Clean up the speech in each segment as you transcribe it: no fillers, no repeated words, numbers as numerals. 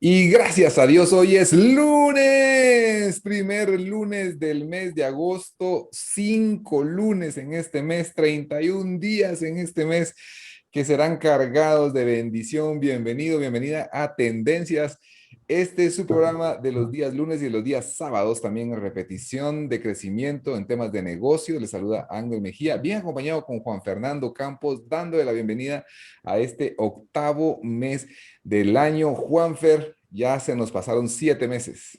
Y gracias a Dios, hoy es lunes, primer lunes del mes de agosto, 5 lunes en este mes, 31 días en este mes que serán cargados de bendición. Bienvenido, bienvenida a Tendencias. Este es su programa de los días lunes y los días sábados, también en repetición de crecimiento en temas de negocio. Les saluda Ángel Mejía, bien acompañado con Juan Fernando Campos, dándole la bienvenida a este octavo mes del año. Juanfer, ya se nos pasaron 7 meses.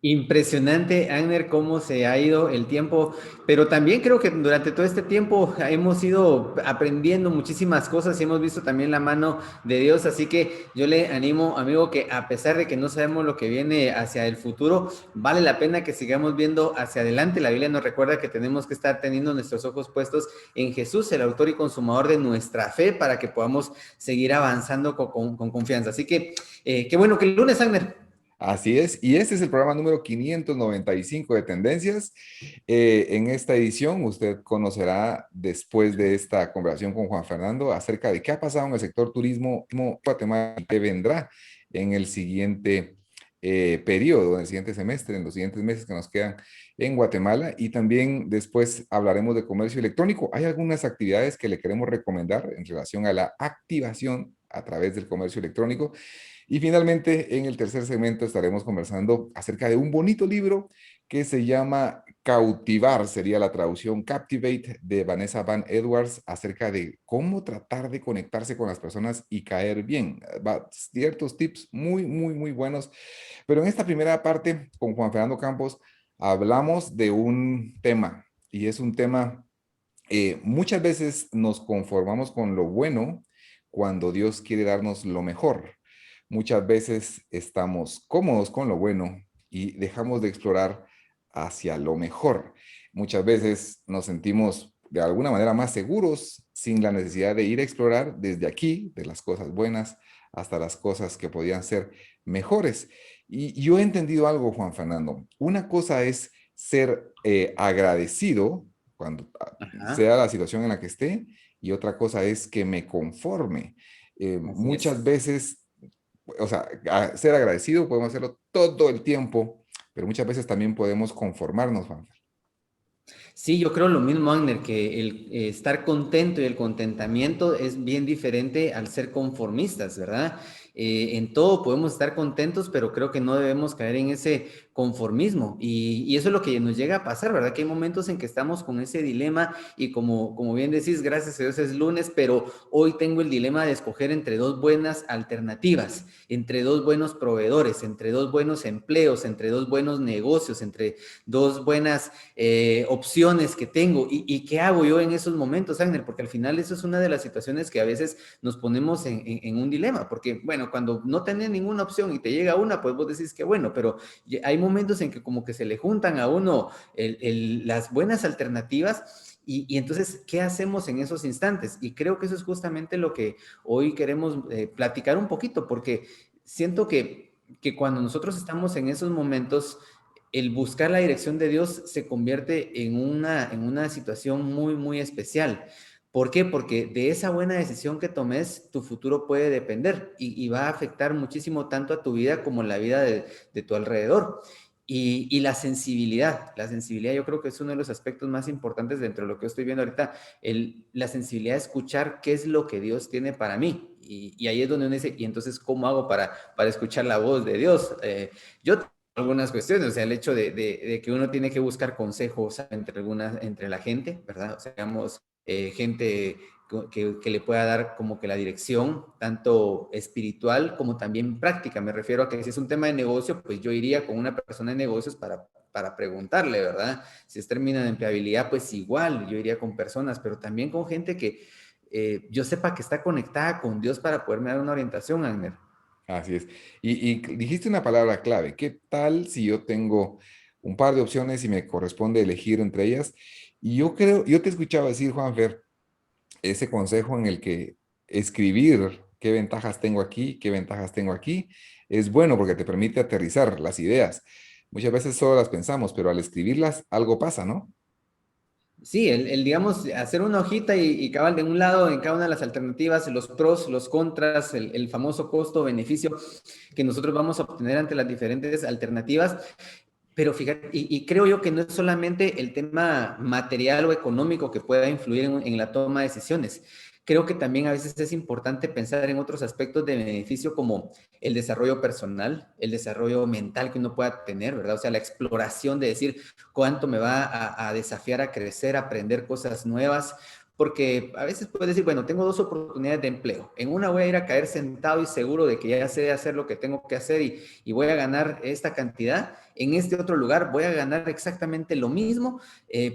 Impresionante, Agner, cómo se ha ido el tiempo, pero también creo que durante todo este tiempo hemos ido aprendiendo muchísimas cosas y hemos visto también la mano de Dios, así que yo le animo, amigo, que a pesar de que no sabemos lo que viene hacia el futuro, vale la pena que sigamos viendo hacia adelante. La Biblia nos recuerda que tenemos que estar teniendo nuestros ojos puestos en Jesús, el autor y consumador de nuestra fe, para que podamos seguir avanzando con confianza. Así que, qué bueno que el lunes, Agner. Así es, y este es el programa número 595 de Tendencias. En esta edición usted conocerá, después de esta conversación con Juan Fernando, acerca de qué ha pasado en el sector turismo en Guatemala y qué vendrá en el siguiente periodo, en el siguiente semestre, en los siguientes meses que nos quedan en Guatemala. Y también después hablaremos de comercio electrónico. Hay algunas actividades que le queremos recomendar en relación a la activación a través del comercio electrónico. Y finalmente, en el tercer segmento estaremos conversando acerca de un bonito libro que se llama Cautivar, sería la traducción Captivate, de Vanessa Van Edwards, acerca de cómo tratar de conectarse con las personas y caer bien. Ciertos tips muy, muy, muy buenos. Pero en esta primera parte, con Juan Fernando Campos, hablamos de un tema, y es un tema, muchas veces nos conformamos con lo bueno cuando Dios quiere darnos lo mejor. Muchas veces estamos cómodos con lo bueno y dejamos de explorar hacia lo mejor. Muchas veces nos sentimos de alguna manera más seguros sin la necesidad de ir a explorar desde aquí, de las cosas buenas hasta las cosas que podían ser mejores. Y yo he entendido algo, Juan Fernando. Una cosa es ser agradecido cuando sea Ajá, la situación en la que esté, y otra cosa es que me conforme. así Muchas es. veces, o sea, ser agradecido podemos hacerlo todo el tiempo, pero muchas veces también podemos conformarnos, Juan. Sí, yo creo lo mismo, Agner, que el estar contento y el contentamiento es bien diferente al ser conformistas, ¿verdad? En todo podemos estar contentos, pero creo que no debemos caer en ese conformismo. Y eso es lo que nos llega a pasar, ¿verdad? Que hay momentos en que estamos con ese dilema y como bien decís, gracias a Dios es lunes, pero hoy tengo el dilema de escoger entre dos buenas alternativas, entre dos buenos proveedores, entre dos buenos empleos, entre dos buenos negocios, entre dos buenas opciones que tengo y qué hago yo en esos momentos, Agner, porque al final eso es una de las situaciones que a veces nos ponemos en un dilema, porque bueno, cuando no tenés ninguna opción y te llega una, pues vos decís que bueno, pero hay momentos en que como que se le juntan a uno las buenas alternativas y entonces, ¿qué hacemos en esos instantes? Y creo que eso es justamente lo que hoy queremos platicar un poquito, porque siento que cuando nosotros estamos en esos momentos, el buscar la dirección de Dios se convierte en una situación muy, muy especial. ¿Por qué? Porque de esa buena decisión que tomes, tu futuro puede depender y va a afectar muchísimo tanto a tu vida como la vida de tu alrededor. Y la sensibilidad yo creo que es uno de los aspectos más importantes dentro de lo que estoy viendo ahorita, la sensibilidad de escuchar qué es lo que Dios tiene para mí. Y ahí es donde uno dice, y entonces, ¿cómo hago para escuchar la voz de Dios? Yo algunas cuestiones, o sea, el hecho de que uno tiene que buscar consejos entre la gente, ¿verdad? O sea, digamos, gente que le pueda dar como que la dirección, tanto espiritual como también práctica. Me refiero a que si es un tema de negocio, pues yo iría con una persona de negocios para preguntarle, ¿verdad? Si es término de empleabilidad, pues igual, yo iría con personas, pero también con gente que yo sepa que está conectada con Dios para poderme dar una orientación, Agner. Así es. Y dijiste una palabra clave. ¿Qué tal si yo tengo un par de opciones y me corresponde elegir entre ellas? Y yo creo, yo te escuchaba decir, Juanfer, ese consejo en el que escribir qué ventajas tengo aquí, qué ventajas tengo aquí, es bueno porque te permite aterrizar las ideas. Muchas veces solo las pensamos, pero al escribirlas algo pasa, ¿no? Sí, digamos, hacer una hojita y cabal de un lado en cada una de las alternativas, los pros, los contras, el famoso costo-beneficio que nosotros vamos a obtener ante las diferentes alternativas. Pero fíjate, y creo yo que no es solamente el tema material o económico que pueda influir en la toma de decisiones. Creo que también a veces es importante pensar en otros aspectos de beneficio como el desarrollo personal, el desarrollo mental que uno pueda tener, ¿verdad? O sea, la exploración de decir cuánto me va a desafiar a crecer, a aprender cosas nuevas, porque a veces puedes decir, bueno, tengo dos oportunidades de empleo. En una voy a ir a caer sentado y seguro de que ya sé hacer lo que tengo que hacer y voy a ganar esta cantidad. En este otro lugar voy a ganar exactamente lo mismo,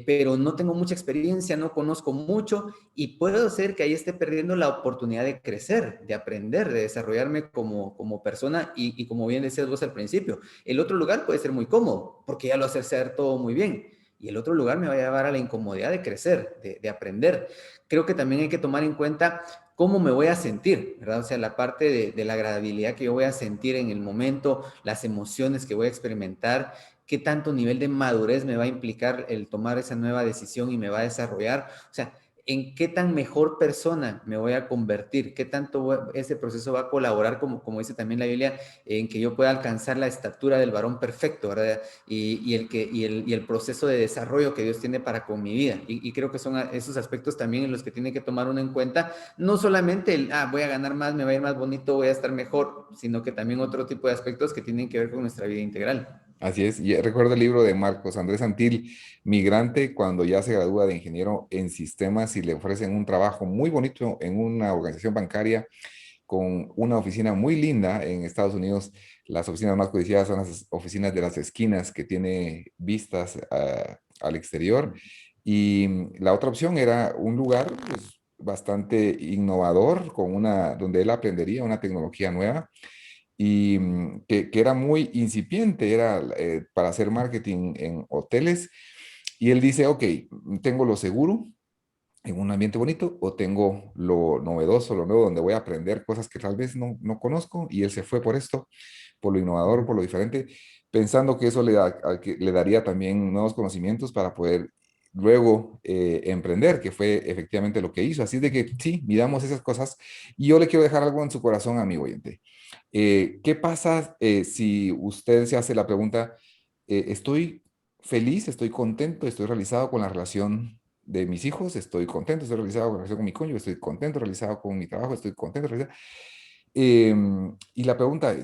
pero no tengo mucha experiencia, no conozco mucho y puedo ser que ahí esté perdiendo la oportunidad de crecer, de aprender, de desarrollarme como persona y como bien decías vos al principio, el otro lugar puede ser muy cómodo porque ya lo hace hacer todo muy bien. Y el otro lugar me va a llevar a la incomodidad de crecer, de aprender. Creo que también hay que tomar en cuenta cómo me voy a sentir, ¿verdad? O sea, la parte de la agradabilidad que yo voy a sentir en el momento, las emociones que voy a experimentar, qué tanto nivel de madurez me va a implicar el tomar esa nueva decisión y me va a desarrollar. O sea, en qué tan mejor persona me voy a convertir, qué tanto ese proceso va a colaborar, como dice también la Biblia, en que yo pueda alcanzar la estatura del varón perfecto, ¿verdad? Y el proceso de desarrollo que Dios tiene para con mi vida. Y creo que son esos aspectos también en los que tiene que tomar uno en cuenta, no solamente voy a ganar más, me va a ir más bonito, voy a estar mejor, sino que también otro tipo de aspectos que tienen que ver con nuestra vida integral. Así es, y recuerdo el libro de Marcos Andrés Santil, migrante, cuando ya se gradúa de ingeniero en sistemas y le ofrecen un trabajo muy bonito en una organización bancaria con una oficina muy linda en Estados Unidos. Las oficinas más codiciadas son las oficinas de las esquinas que tiene vistas al exterior. Y la otra opción era un lugar pues, bastante innovador, donde él aprendería una tecnología nueva y que era muy incipiente, era para hacer marketing en hoteles. Y él dice, ok, tengo lo seguro, en un ambiente bonito o tengo lo novedoso, lo nuevo, donde voy a aprender cosas que tal vez no conozco y él se fue por esto, por lo innovador, por lo diferente, pensando que eso que le daría también nuevos conocimientos para poder luego emprender, que fue efectivamente lo que hizo. Así de que sí, miramos esas cosas y yo le quiero dejar algo en su corazón, amigo oyente. ¿Qué pasa si usted se hace la pregunta, estoy feliz, estoy contento, estoy realizado con la relación de mis hijos, estoy contento, estoy realizado con la relación con mi cónyuge, estoy contento, realizado con mi trabajo, estoy contento, realizado? Y la pregunta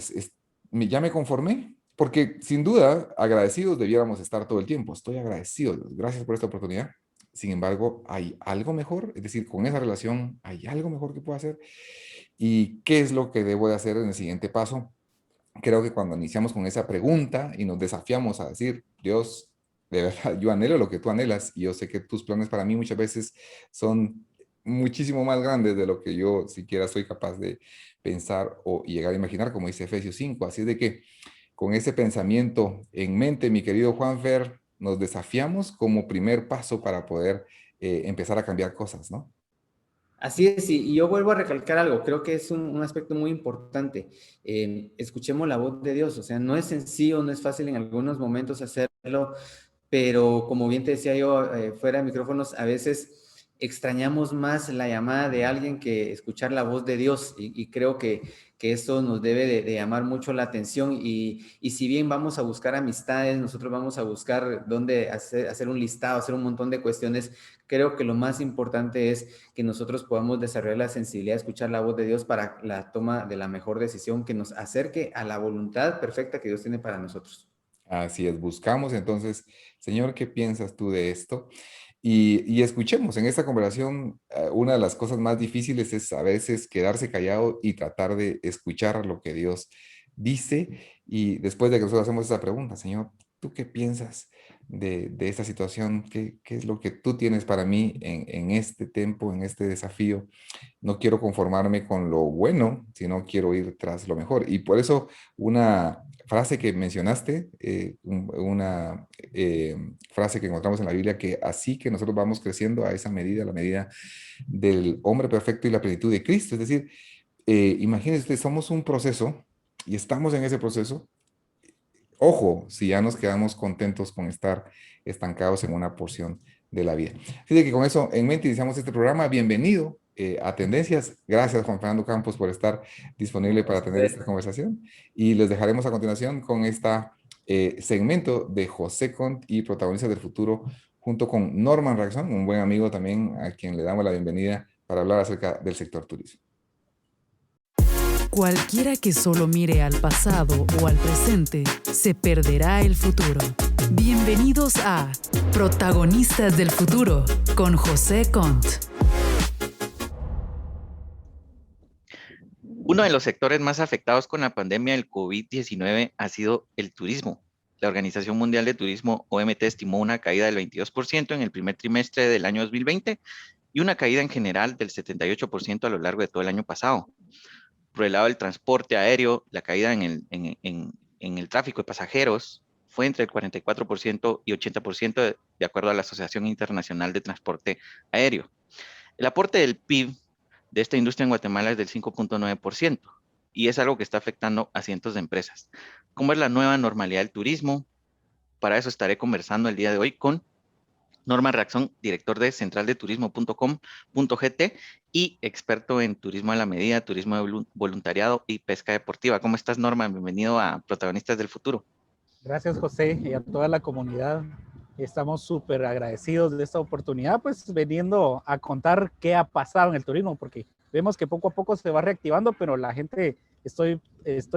¿ya me conformé? Porque sin duda, agradecidos debiéramos estar todo el tiempo. Estoy agradecido, Dios, gracias por esta oportunidad. Sin embargo, ¿hay algo mejor? Es decir, con esa relación, ¿hay algo mejor que pueda hacer? ¿Y qué es lo que debo de hacer en el siguiente paso? Creo que cuando iniciamos con esa pregunta y nos desafiamos a decir, Dios, de verdad, yo anhelo lo que tú anhelas y yo sé que tus planes para mí muchas veces son muchísimo más grandes de lo que yo siquiera soy capaz de pensar o llegar a imaginar, como dice Efesios 5. Así es de que con ese pensamiento en mente, mi querido Juanfer, nos desafiamos como primer paso para poder empezar a cambiar cosas, ¿no? Así es, y yo vuelvo a recalcar algo, creo que es un aspecto muy importante. Escuchemos la voz de Dios, o sea, no es sencillo, no es fácil en algunos momentos hacerlo, pero como bien te decía yo, fuera de micrófonos, a veces extrañamos más la llamada de alguien que escuchar la voz de Dios y creo que eso nos debe de llamar mucho la atención y si bien vamos a buscar amistades, nosotros vamos a buscar dónde hacer un listado, hacer un montón de cuestiones, creo que lo más importante es que nosotros podamos desarrollar la sensibilidad de escuchar la voz de Dios para la toma de la mejor decisión que nos acerque a la voluntad perfecta que Dios tiene para nosotros. Así es, buscamos entonces, Señor, ¿qué piensas tú de esto? Y escuchemos, en esta conversación, una de las cosas más difíciles es a veces quedarse callado y tratar de escuchar lo que Dios dice. Y después de que nosotros hacemos esa pregunta, Señor, ¿tú qué piensas de esta situación? ¿Qué es lo que tú tienes para mí en este tiempo, en este desafío? No quiero conformarme con lo bueno, sino quiero ir tras lo mejor. Y por eso una frase que mencionaste, una frase que encontramos en la Biblia, que así que nosotros vamos creciendo a esa medida, la medida del hombre perfecto y la plenitud de Cristo. Es decir, imagínense, ustedes, somos un proceso y estamos en ese proceso. Ojo, si ya nos quedamos contentos con estar estancados en una porción, de la vida. Así de que con eso en mente iniciamos este programa. Bienvenido a Tendencias. Gracias, Juan Fernando Campos, por estar disponible para tener esta conversación. Y les dejaremos a continuación con esta segmento de José Cont y protagonistas del futuro, junto con Norman Raxón, un buen amigo también a quien le damos la bienvenida para hablar acerca del sector turismo. Cualquiera que solo mire al pasado o al presente, se perderá el futuro. Bienvenidos a Protagonistas del Futuro con José Cont. Uno de los sectores más afectados con la pandemia del COVID-19 ha sido el turismo. La Organización Mundial de Turismo, OMT, estimó una caída del 22% en el primer trimestre del año 2020 y una caída en general del 78% a lo largo de todo el año pasado. Por el lado del transporte aéreo, la caída en el tráfico de pasajeros fue entre el 44% y 80% de acuerdo a la Asociación Internacional de Transporte Aéreo. El aporte del PIB de esta industria en Guatemala es del 5.9% y es algo que está afectando a cientos de empresas. ¿Cómo es la nueva normalidad del turismo? Para eso estaré conversando el día de hoy con Norman Raxón, director de centraldeturismo.com.gt y experto en turismo a la medida, turismo de voluntariado y pesca deportiva. ¿Cómo estás, Norman? Bienvenido a Protagonistas del Futuro. Gracias, José, y a toda la comunidad. Estamos súper agradecidos de esta oportunidad, pues veniendo a contar qué ha pasado en el turismo, porque vemos que poco a poco se va reactivando, pero la gente, estoy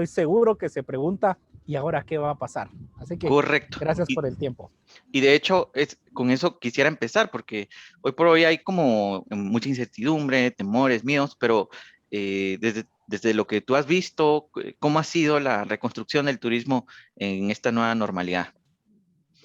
seguro que se pregunta, ¿y ahora qué va a pasar? Así que correcto. Gracias por el tiempo. Y de hecho, con eso quisiera empezar, porque hoy por hoy hay como mucha incertidumbre, temores, miedos, pero desde lo que tú has visto, ¿cómo ha sido la reconstrucción del turismo en esta nueva normalidad?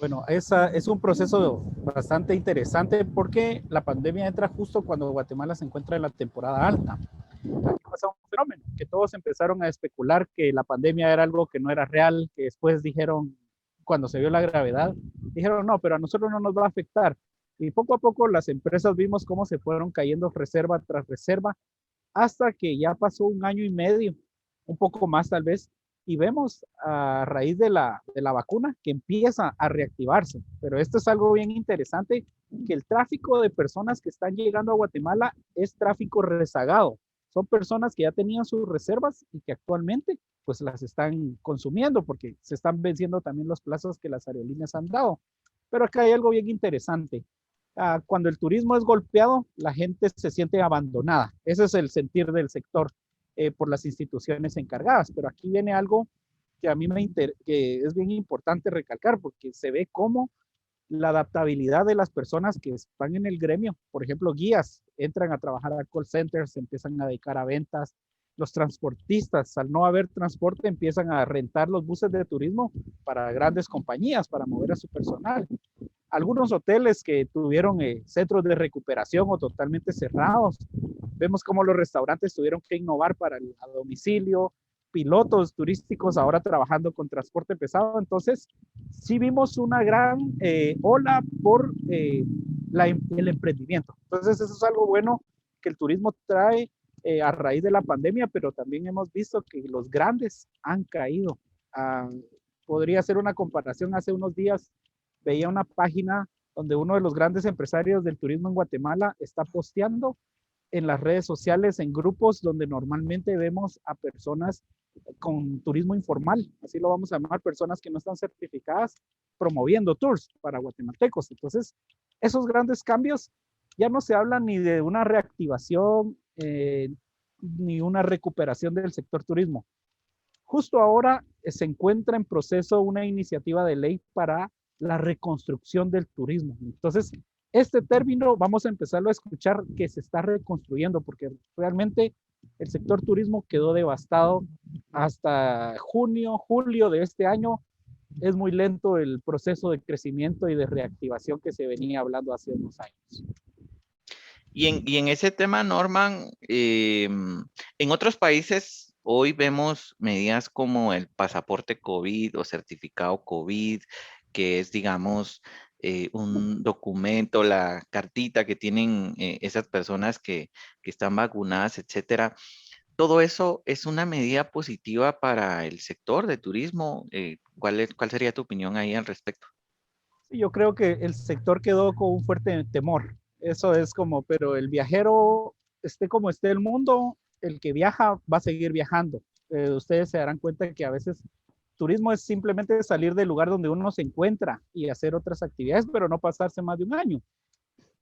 Bueno, es un proceso bastante interesante porque la pandemia entra justo cuando Guatemala se encuentra en la temporada alta. Aquí pasa un fenómeno, que todos empezaron a especular que la pandemia era algo que no era real, que después dijeron, cuando se vio la gravedad, dijeron, no, pero a nosotros no nos va a afectar. Y poco a poco las empresas vimos cómo se fueron cayendo reserva tras reserva, hasta que ya pasó un año y medio, un poco más tal vez, y vemos a raíz de la vacuna que empieza a reactivarse. Pero esto es algo bien interesante, que el tráfico de personas que están llegando a Guatemala es tráfico rezagado. Son personas que ya tenían sus reservas y que actualmente pues las están consumiendo porque se están venciendo también los plazos que las aerolíneas han dado. Pero acá hay algo bien interesante. Cuando el turismo es golpeado, la gente se siente abandonada. Ese es el sentir del sector por las instituciones encargadas. Pero aquí viene algo que a mí que es bien importante recalcar, porque se ve cómo la adaptabilidad de las personas que están en el gremio, por ejemplo, guías, entran a trabajar a call centers, se empiezan a dedicar a ventas. Los transportistas, al no haber transporte, empiezan a rentar los buses de turismo para grandes compañías, para mover a su personal. Algunos hoteles que tuvieron centros de recuperación o totalmente cerrados. Vemos cómo los restaurantes tuvieron que innovar para el a domicilio, pilotos turísticos ahora trabajando con transporte pesado. Entonces, sí vimos una gran ola por el emprendimiento. Entonces, eso es algo bueno que el turismo trae a raíz de la pandemia, pero también hemos visto que los grandes han caído. Podría ser una comparación. Hace unos días veía una página donde uno de los grandes empresarios del turismo en Guatemala está posteando en las redes sociales, en grupos donde normalmente vemos a personas con turismo informal, así lo vamos a llamar, personas que no están certificadas, promoviendo tours para guatemaltecos. Entonces, esos grandes cambios ya no se habla ni de una reactivación, ni una recuperación del sector turismo. Justo ahora se encuentra en proceso una iniciativa de ley para la reconstrucción del turismo. Entonces, este término vamos a empezarlo a escuchar que se está reconstruyendo, porque realmente el sector turismo quedó devastado hasta junio, julio de este año. Es muy lento el proceso de crecimiento y de reactivación que se venía hablando hace unos años. Y en ese tema, Norman, en otros países hoy vemos medidas como el pasaporte COVID o certificado COVID, que es, digamos, un documento, la cartita que tienen esas personas que están vacunadas, etcétera. ¿Todo eso es una medida positiva para el sector de turismo? ¿Cuál sería tu opinión ahí al respecto? Sí, yo creo que el sector quedó con un fuerte temor. Eso es como, pero el viajero, esté como esté el mundo, el que viaja va a seguir viajando. Ustedes se darán cuenta que a veces turismo es simplemente salir del lugar donde uno se encuentra y hacer otras actividades, pero no pasarse más de un año.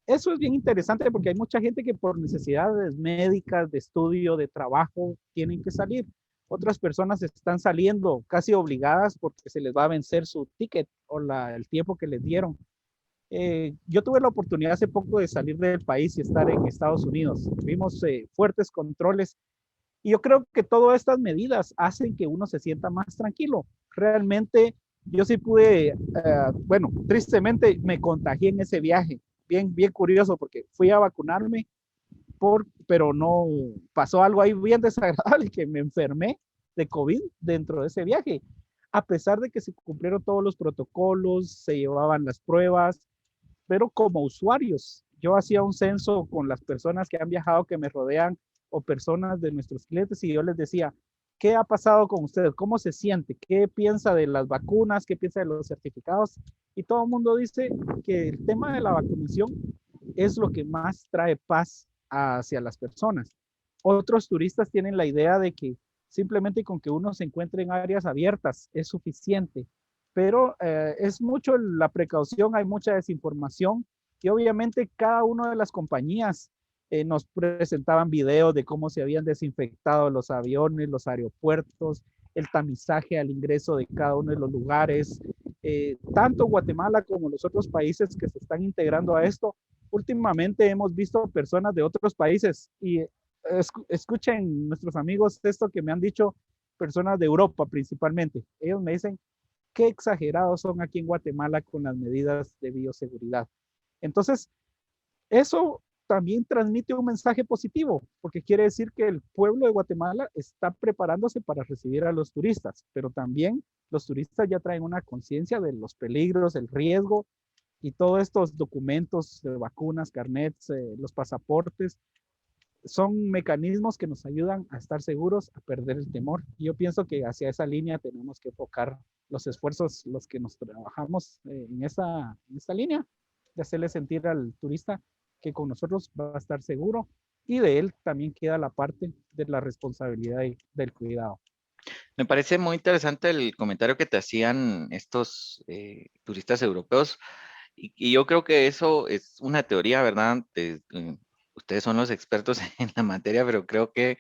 Eso es bien interesante porque hay mucha gente que por necesidades médicas, de estudio, de trabajo, tienen que salir. Otras personas están saliendo casi obligadas porque se les va a vencer su ticket o el tiempo que les dieron. Yo tuve la oportunidad hace poco de salir del país y estar en Estados Unidos. Vimos fuertes controles y yo creo que todas estas medidas hacen que uno se sienta más tranquilo. Realmente yo sí pude, bueno, tristemente me contagié en ese viaje. Bien, bien curioso porque fui a vacunarme, pero no pasó algo ahí bien desagradable que me enfermé de COVID dentro de ese viaje. A pesar de que se cumplieron todos los protocolos, se llevaban las pruebas, pero como usuarios, yo hacía un censo con las personas que han viajado, que me rodean, o personas de nuestros clientes, y yo les decía, ¿qué ha pasado con ustedes? ¿Cómo se siente? ¿Qué piensa de las vacunas? ¿Qué piensa de los certificados? Y todo el mundo dice que el tema de la vacunación es lo que más trae paz hacia las personas. Otros turistas tienen la idea de que simplemente con que uno se encuentre en áreas abiertas es suficiente, pero es mucho la precaución, hay mucha desinformación y obviamente cada una de las compañías nos presentaban videos de cómo se habían desinfectado los aviones, los aeropuertos, el tamizaje al ingreso de cada uno de los lugares. Tanto Guatemala como los otros países que se están integrando a esto, últimamente hemos visto personas de otros países y escuchen nuestros amigos esto que me han dicho personas de Europa principalmente. Ellos me dicen qué exagerados son aquí en Guatemala con las medidas de bioseguridad. Entonces, eso también transmite un mensaje positivo, porque quiere decir que el pueblo de Guatemala está preparándose para recibir a los turistas, pero también los turistas ya traen una conciencia de los peligros, el riesgo y todos estos documentos de vacunas, carnets, los pasaportes, son mecanismos que nos ayudan a estar seguros, a perder el temor. Y yo pienso que hacia esa línea tenemos que enfocar los esfuerzos, los que nos trabajamos en esta línea, de hacerle sentir al turista que con nosotros va a estar seguro y de él también queda la parte de la responsabilidad y del cuidado. Me parece muy interesante el comentario que te hacían estos turistas europeos y yo creo que eso es una teoría, ¿verdad? Ustedes son los expertos en la materia, pero creo que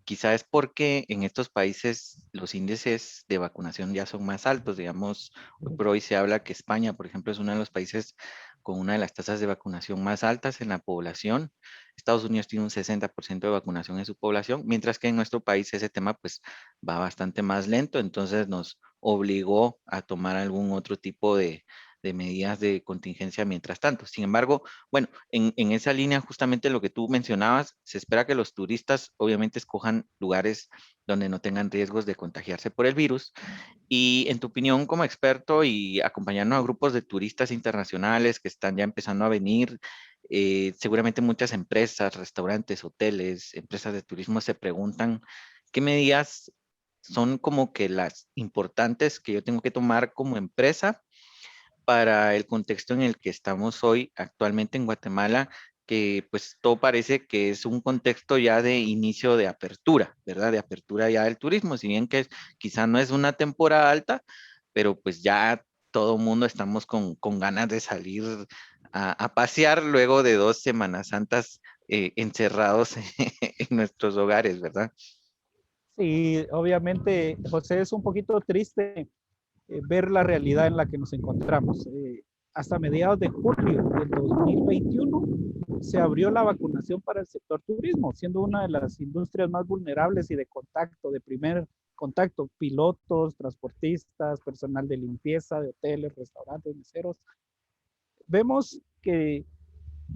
quizá es porque en estos países los índices de vacunación ya son más altos. Digamos, hoy por hoy se habla que España, por ejemplo, es uno de los países con una de las tasas de vacunación más altas en la población. Estados Unidos tiene un 60% de vacunación en su población, mientras que en nuestro país ese tema pues va bastante más lento, entonces nos obligó a tomar algún otro tipo de medidas de contingencia mientras tanto. Sin embargo, bueno, en esa línea justamente lo que tú mencionabas, se espera que los turistas obviamente escojan lugares donde no tengan riesgos de contagiarse por el virus. Y en tu opinión como experto y acompañando a grupos de turistas internacionales que están ya empezando a venir, seguramente muchas empresas, restaurantes, hoteles, empresas de turismo se preguntan qué medidas son como que las importantes que yo tengo que tomar como empresa para el contexto en el que estamos hoy actualmente en Guatemala, que pues todo parece que es un contexto ya de inicio de apertura, ¿verdad? De apertura ya del turismo, si bien que quizá no es una temporada alta, pero pues ya todo mundo estamos con ganas de salir a pasear luego de 2 Semanas Santas encerrados en nuestros hogares, ¿verdad? Sí, obviamente, José, es un poquito triste ver la realidad en la que nos encontramos. Hasta mediados de julio del 2021 se abrió la vacunación para el sector turismo, siendo una de las industrias más vulnerables y de contacto, de primer contacto, pilotos, transportistas, personal de limpieza, de hoteles, restaurantes, meseros. Vemos que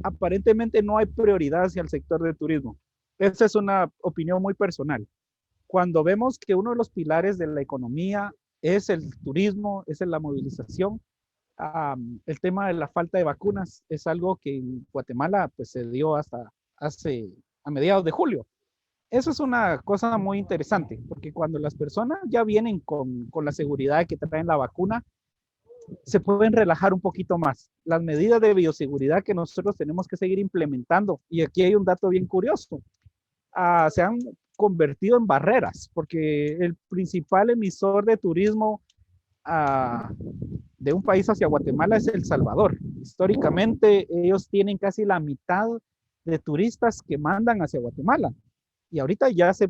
aparentemente no hay prioridad hacia el sector de turismo. Esa es una opinión muy personal. Cuando vemos que uno de los pilares de la economía es el turismo, es la movilización, el tema de la falta de vacunas es algo que en Guatemala pues, se dio hasta a mediados de julio. Eso es una cosa muy interesante, porque cuando las personas ya vienen con la seguridad que traen la vacuna, se pueden relajar un poquito más. Las medidas de bioseguridad que nosotros tenemos que seguir implementando, y aquí hay un dato bien curioso, se han convertido en barreras, porque el principal emisor de turismo de un país hacia Guatemala es El Salvador. Históricamente ellos tienen casi la mitad de turistas que mandan hacia Guatemala. Y ahorita ya se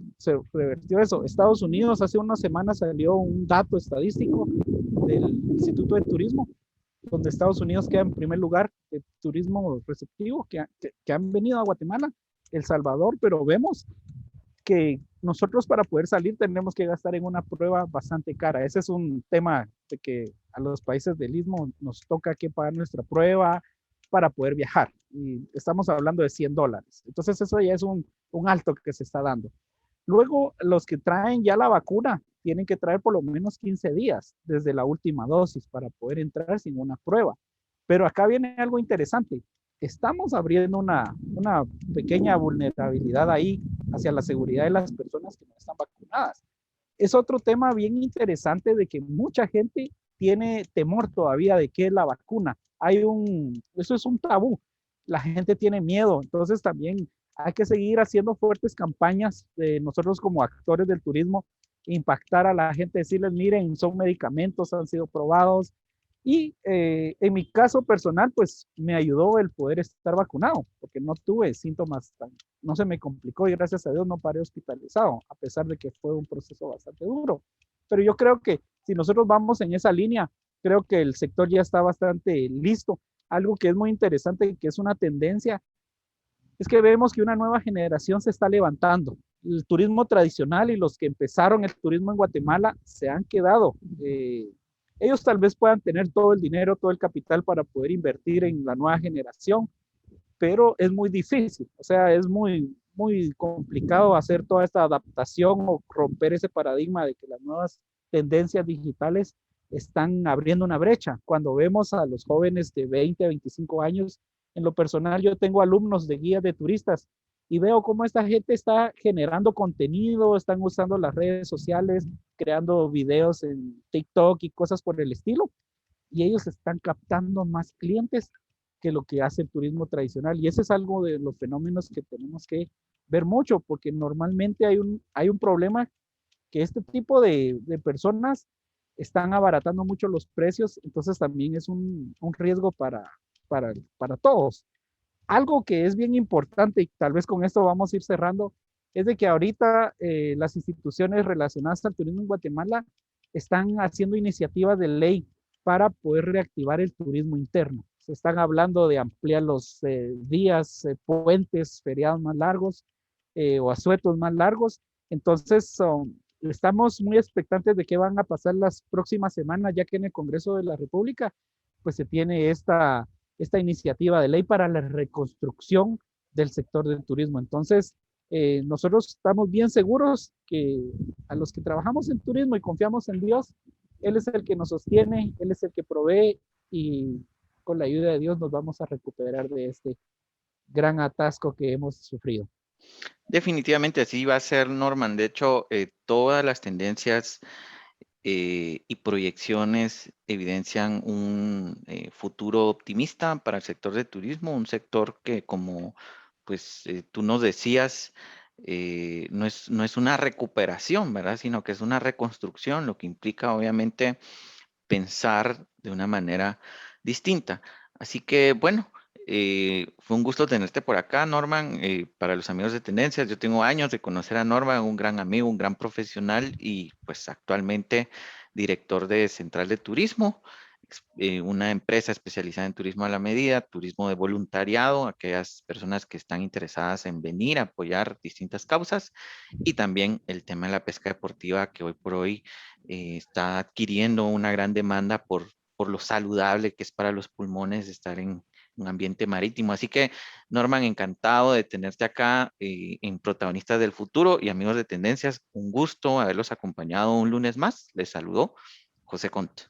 revertió eso. Estados Unidos, hace unas semanas salió un dato estadístico del Instituto de Turismo, donde Estados Unidos queda en primer lugar de turismo receptivo que han venido a Guatemala, El Salvador, pero vemos que nosotros para poder salir tenemos que gastar en una prueba bastante cara. Ese es un tema de que a los países del Istmo nos toca que pagar nuestra prueba para poder viajar. Y estamos hablando de $100. Entonces eso ya es un alto que se está dando. Luego, los que traen ya la vacuna tienen que traer por lo menos 15 días desde la última dosis para poder entrar sin una prueba. Pero acá viene algo interesante. Estamos abriendo una pequeña vulnerabilidad ahí hacia la seguridad de las personas que no están vacunadas. Es otro tema bien interesante de que mucha gente tiene temor todavía de qué es la vacuna. Eso es un tabú. La gente tiene miedo. Entonces también hay que seguir haciendo fuertes campañas de nosotros como actores del turismo, impactar a la gente, decirles, miren, son medicamentos, han sido probados. Y en mi caso personal, pues me ayudó el poder estar vacunado, porque no tuve síntomas, no se me complicó y gracias a Dios no paré hospitalizado, a pesar de que fue un proceso bastante duro. Pero yo creo que si nosotros vamos en esa línea, creo que el sector ya está bastante listo. Algo que es muy interesante y que es una tendencia, es que vemos que una nueva generación se está levantando. El turismo tradicional y los que empezaron el turismo en Guatemala se han quedado. Ellos tal vez puedan tener todo el dinero, todo el capital para poder invertir en la nueva generación, pero es muy difícil. O sea, es muy, muy complicado hacer toda esta adaptación o romper ese paradigma de que las nuevas tendencias digitales están abriendo una brecha. Cuando vemos a los jóvenes de 20 a 25 años, en lo personal yo tengo alumnos de guías de turistas y veo cómo esta gente está generando contenido, están usando las redes sociales, creando videos en TikTok y cosas por el estilo, y ellos están captando más clientes que lo que hace el turismo tradicional. Y ese es algo de los fenómenos que tenemos que ver mucho, porque normalmente hay un problema que este tipo de personas están abaratando mucho los precios, entonces también es un riesgo para todos. Algo que es bien importante, y tal vez con esto vamos a ir cerrando, es de que ahorita las instituciones relacionadas al turismo en Guatemala están haciendo iniciativas de ley para poder reactivar el turismo interno. Se están hablando de ampliar los días, puentes, feriados más largos o asuetos más largos. Entonces, estamos muy expectantes de qué van a pasar las próximas semanas, ya que en el Congreso de la República, pues se tiene esta iniciativa de ley para la reconstrucción del sector del turismo. Entonces, nosotros estamos bien seguros que a los que trabajamos en turismo y confiamos en Dios, Él es el que nos sostiene, Él es el que provee y con la ayuda de Dios nos vamos a recuperar de este gran atasco que hemos sufrido. Definitivamente así va a ser, Norman. De hecho, todas las tendencias y proyecciones evidencian un futuro optimista para el sector de turismo, un sector que, como pues tú nos decías, no es una recuperación, ¿verdad? Sino que es una reconstrucción, lo que implica obviamente pensar de una manera distinta. Así que, bueno, fue un gusto tenerte por acá, Norman. Para los amigos de Tendencias, yo tengo años de conocer a Norman, un gran amigo, un gran profesional y pues actualmente director de Central de Turismo, una empresa especializada en turismo a la medida, turismo de voluntariado, aquellas personas que están interesadas en venir a apoyar distintas causas y también el tema de la pesca deportiva que hoy por hoy está adquiriendo una gran demanda por lo saludable que es para los pulmones estar en un ambiente marítimo. Así que, Norman, encantado de tenerte acá en Protagonistas del Futuro y amigos de Tendencias. Un gusto haberlos acompañado un lunes más. Les saludó José Conte.